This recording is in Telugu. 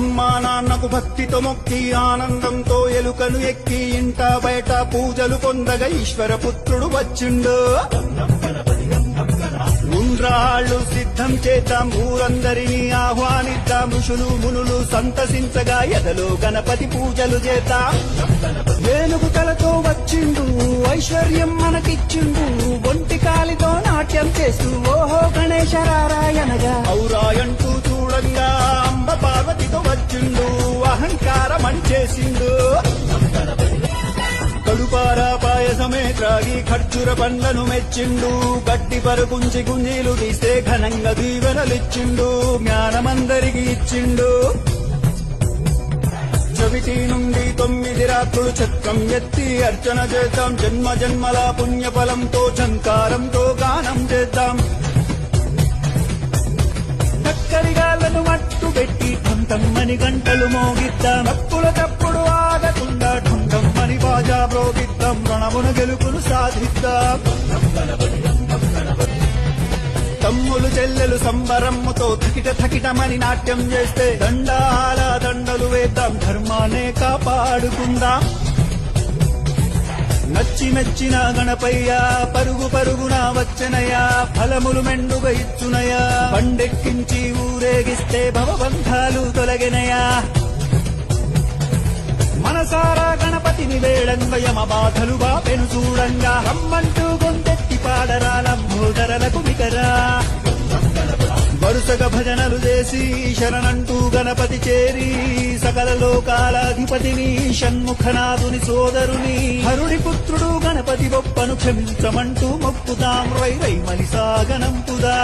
అమ్మా నాన్నకు భక్తితో మొక్కి ఆనందంతో ఎలుకను ఎక్కి ఇంట బయట పూజలు పొందగా ఈశ్వర పుత్రుడు వచ్చిండు. ఉండ్రాళ్ళు సిద్ధం చేద్దాం, ఊరందరినీ ఆహ్వానిద్దాం, ఋషులు మునులు సంతసించగా ఎదలో గణపతి పూజలు చేద్దాం. ఏనుగు తలతో వచ్చిండు, ఐశ్వర్యం మనకిచ్చిండు, ఒంటి కాలితో నాట్యం చేస్తూ ఓహో గణేశ రారాయణగా ఔరాయంటూ చూడంగా అంబ పార్వతితో వచ్చిండు, అహంకారం అణిచేసిండు. కడుపారా పాయసమే త్రాగి ఖర్జూర పండ్లను మెచ్చిండు, గట్టి పరుగుంచి గుంజీలు తీస్తే ఘనంగా దీవెనలిచ్చిండు, జ్ఞానమందరికి ఇచ్చిండు. చవితి నుండి 9 రాత్రులు చక్రం ఎత్తి అర్చన చేద్దాం, జన్మ జన్మల పుణ్యఫలంతో ఝంకారంతో గానం చేద్దాం. చక్కరిగాళ్లను మట్టు పెట్టి ఠంఠమ్మని గంటలు మోగిద్దాం, తప్పుల తప్పుడు ఆగకుండా ఠంఠమ్మని బాజా ప్రోగిద్దాం, రణమున గెలుపును సాధిద్దాం. తమ్ములు చెల్లెలు సంబరమ్మతో థకిట థకిటమని నాట్యం చేస్తే దండాల దండలు వేద్దాం, ధర్మానే కాపాడుకుందాం. నచ్చి మెచ్చిన గణపయ్య పరుగు పరుగున వచ్చనయా, ఫలములు మెండుగా ఇచ్చునయా, పండెక్కించి ఊరేగిస్తే భవబంధాలు తొలగినయా. మనసారా గణపతిని వేళంగా యమ బాధలు బాపెను చూడంగా, రమ్మంటూ గొంతెత్తి పాడరా లంబోదరలకు మికరా. వరుసగా భజనలు చేసి శరణంటూ గణపతి చేరి, సకల లోకాలాధిపతిని షణ్ముఖనాథుని సోదరుని హరుడి పుత్రుడు గణపతి బొప్పను క్షమించమంటూ మొక్కుదాం, రై రై మలిసాగనంపుదా.